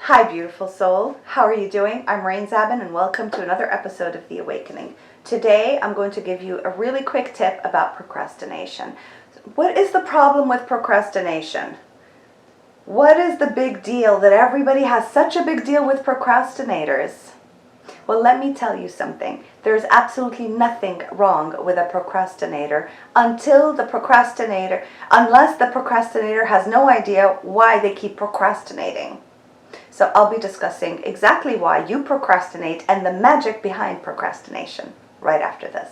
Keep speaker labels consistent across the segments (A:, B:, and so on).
A: Hi, beautiful soul. How are you doing? I'm Zaben, and welcome to another episode of The Awakening. Today, I'm going to give you a really quick tip about procrastination. What is the problem with procrastination? What is the big deal that everybody has such a big deal with procrastinators? Well, let me tell you something. There's absolutely nothing wrong with a procrastinator unless the procrastinator has no idea why they keep procrastinating. So I'll be discussing exactly why you procrastinate and the magic behind procrastination right after this.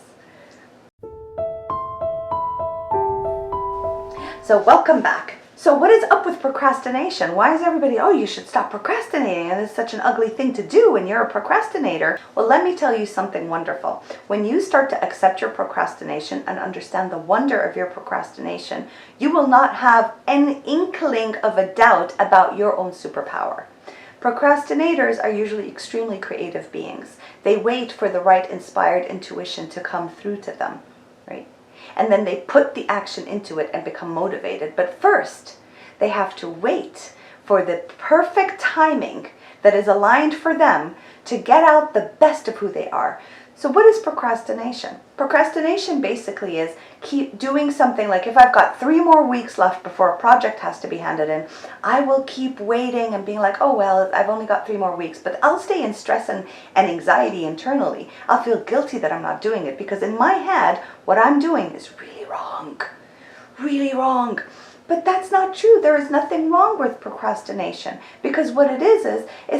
A: So welcome back. So what is up with procrastination? Why is everybody, you should stop procrastinating and it's such an ugly thing to do when you're a procrastinator? Well, let me tell you something wonderful. When you start to accept your procrastination and understand the wonder of your procrastination, you will not have an inkling of a doubt about your own superpower. Procrastinators are usually extremely creative beings. They wait for the right inspired intuition to come through to them, right? And then they put the action into it and become motivated. But first, they have to wait for the perfect timing that is aligned for them to get out the best of who they are. So what is procrastination? Procrastination basically is keep doing something like, if I've got 3 more weeks left before a project has to be handed in, I will keep waiting and being like, oh well, I've only got 3 more weeks, but I'll stay in stress and anxiety internally. I'll feel guilty that I'm not doing it because in my head, what I'm doing is really wrong. Really wrong. But that's not true. There is nothing wrong with procrastination because what it is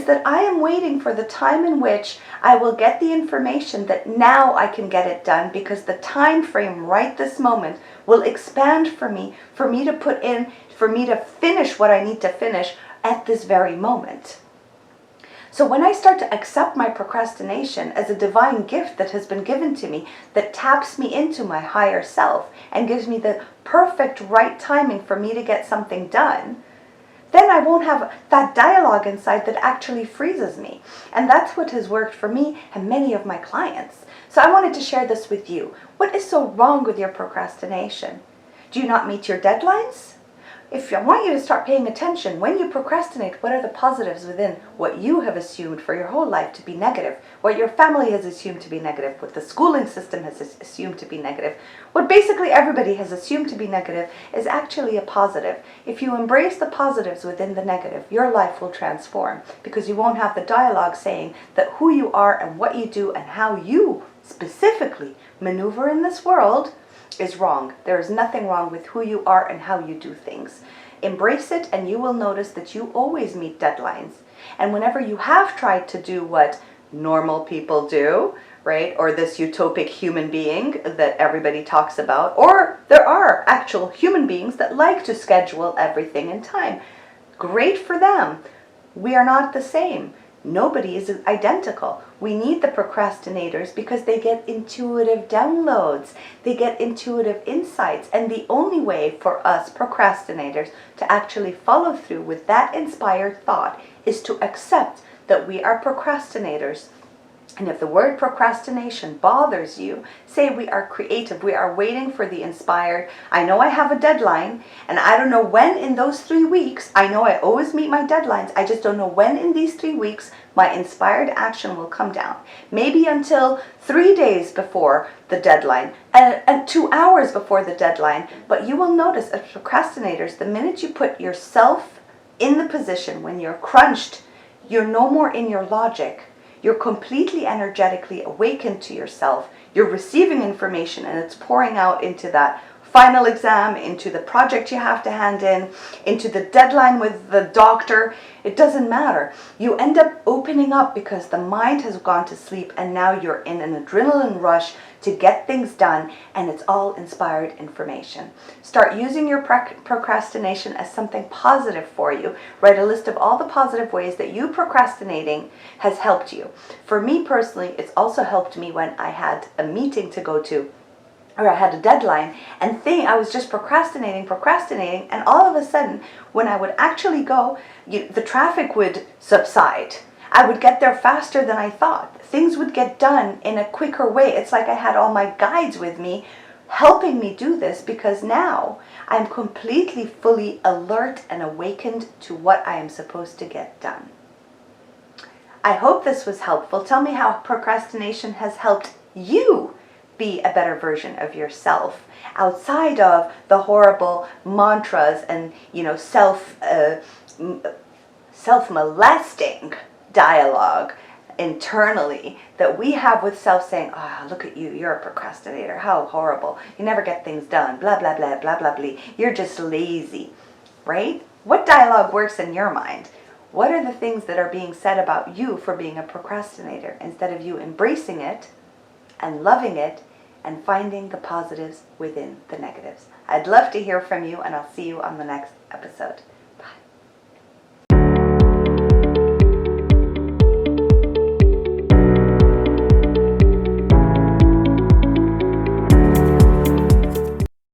A: that I am waiting for the time in which I will get the information that now I can get it done because the time frame right this moment will expand for me to put in, for me to finish what I need to finish at this very moment. So when I start to accept my procrastination as a divine gift that has been given to me, that taps me into my higher self and gives me the perfect right timing for me to get something done, then I won't have that dialogue inside that actually freezes me. And that's what has worked for me and many of my clients. So I wanted to share this with you. What is so wrong with your procrastination? Do you not meet your deadlines? If I want you to start paying attention, when you procrastinate, what are the positives within what you have assumed for your whole life to be negative, what your family has assumed to be negative, what the schooling system has assumed to be negative, what basically everybody has assumed to be negative is actually a positive. If you embrace the positives within the negative, your life will transform because you won't have the dialogue saying that who you are and what you do and how you specifically maneuver in this world is wrong. There is nothing wrong with who you are and how you do things. Embrace it and you will notice that you always meet deadlines. And whenever you have tried to do what normal people do, right, or this utopic human being that everybody talks about, or there are actual human beings that like to schedule everything in time, great for them. We are not the same. Nobody is identical. We need the procrastinators because they get intuitive downloads. They get intuitive insights. And the only way for us procrastinators to actually follow through with that inspired thought is to accept that we are procrastinators. And if the word procrastination bothers you, say we are creative, we are waiting for the inspired. I know I have a deadline, and I don't know when in those 3 weeks, I know I always meet my deadlines, I just don't know when in these 3 weeks my inspired action will come down. Maybe until 3 days before the deadline, and 2 hours before the deadline, but you will notice as procrastinators, the minute you put yourself in the position when you're crunched, you're no more in your logic. You're completely energetically awakened to yourself. You're receiving information and it's pouring out into that final exam, into the project you have to hand in, into the deadline with the doctor. It doesn't matter. You end up opening up because the mind has gone to sleep and now you're in an adrenaline rush to get things done and it's all inspired information. Start using your procrastination as something positive for you. Write a list of all the positive ways that you procrastinating has helped you. For me personally, it's also helped me when I had a meeting to go to, or I had a deadline, and I was just procrastinating, and all of a sudden, when I would actually go, the traffic would subside. I would get there faster than I thought. Things would get done in a quicker way. It's like I had all my guides with me helping me do this because now I'm completely fully alert and awakened to what I am supposed to get done. I hope this was helpful. Tell me how procrastination has helped you be a better version of yourself outside of the horrible mantras and, self-molesting dialogue internally that we have with self saying, oh, look at you, you're a procrastinator, how horrible, you never get things done, blah, blah, blah, blah, blah, blah, you're just lazy, right? What dialogue works in your mind? What are the things that are being said about you for being a procrastinator instead of you embracing it and loving it and finding the positives within the negatives? I'd love to hear from you, and I'll see you on the next episode.